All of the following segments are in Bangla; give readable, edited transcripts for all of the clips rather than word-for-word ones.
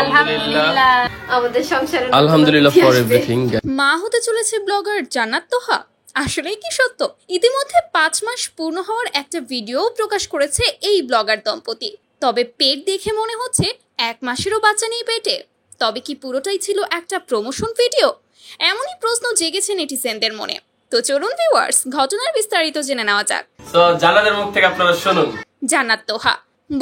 আলহামদুলিল্লাহ আমাদের সংসারে আলহামদুলিল্লাহ ফর এভরিথিং। মা হতে চলেছে ব্লগার জান্নাত তোহা, আসলেই কি সত্য? ইতিমধ্যে 5 মাস পূর্ণ হওয়ার একটা ভিডিও প্রকাশ করেছে এই ব্লগার দম্পতি। তবে পেট দেখে মনে হচ্ছে 1 মাসেরও বাচ্চা নেই পেটে। তবে কি পুরোটাই ছিল একটা প্রমোশন ভিডিও? এমনই প্রশ্ন জেগেছে নেটিজেনদের মনে। তো চলুন ভিউয়ার্স, ঘটনার বিস্তারিত জেনে নেওয়া যাক। তো জান্নাতের মুখ থেকে আপনারা শুনুন। জান্নাত তোহা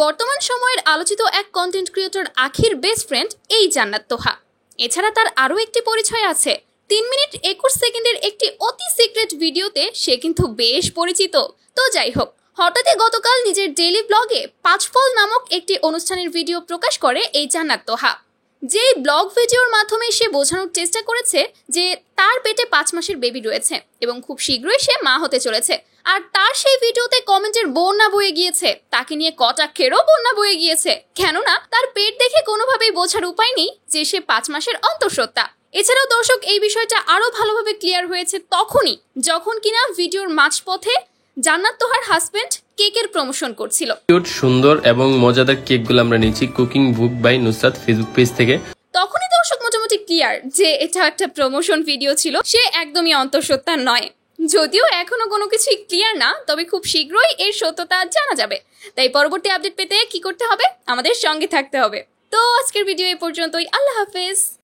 বর্তমান সময়ের আলোচিত এক কন্টেন্ট ক্রিয়েটর আখির বেস্ট ফ্রেন্ড এই জান্নাত তোহা। এছাড়া তার আরও একটি পরিচয় আছে। 3 মিনিট 21 সেকেন্ডের একটি অতি সিক্রেট ভিডিওতে সে কিন্তু বেশ পরিচিত। তো যাই হোক, হঠাৎই গতকাল নিজের ডেইলি ব্লগে 5 ফল নামক একটি অনুষ্ঠানের ভিডিও প্রকাশ করে এই জান্নাত তোহা। যেই ব্লগ ভিডিওর মাধ্যমে সে বোঝানোর চেষ্টা করেছে যে তার পেটে 5 মাসের বেবি রয়েছে এবং খুব শীঘ্রই সে মা হতে চলেছে। আর তার সেই ভিডিওতে কমেন্টের বন্যা বয়ে গিয়েছে, তাকে নিয়ে কটাক্ষেরও বন্যা বয়ে গিয়েছে, কেননা তার পেট দেখে কোনোভাবেই বোঝার উপায় নেই যে সে 5 মাসের অন্তঃসত্ত্বা। এছাড়াও দর্শক, এই বিষয়টা আরো ভালোভাবে ক্লিয়ার হয়েছে তখনই যখন কিনা ভিডিওর মাঝপথে জান্নাত তোহার হাজবেন্ড কেকের প্রমোশন করছিল। কিউট, সুন্দর এবং মজাদার কেকগুলো আমরা নিয়েছি cooking book by Nusrat Facebook page থেকে। তখনই দর্শক মোটামুটি ক্লিয়ার যে এটা একটা প্রমোশন ভিডিও ছিল, সে একদমই অন্তঃসত্ত্বা নয়। যদিও এখনো কোনো কিছুই ক্লিয়ার না, তবে খুব শীঘ্রই এর সত্যতা জানা যাবে। তাই পরবর্তী আপডেট পেতে কি করতে হবে? আমাদের সঙ্গে থাকতে হবে। তো আজকের ভিডিও এই পর্যন্তই। আল্লাহ হাফেজ।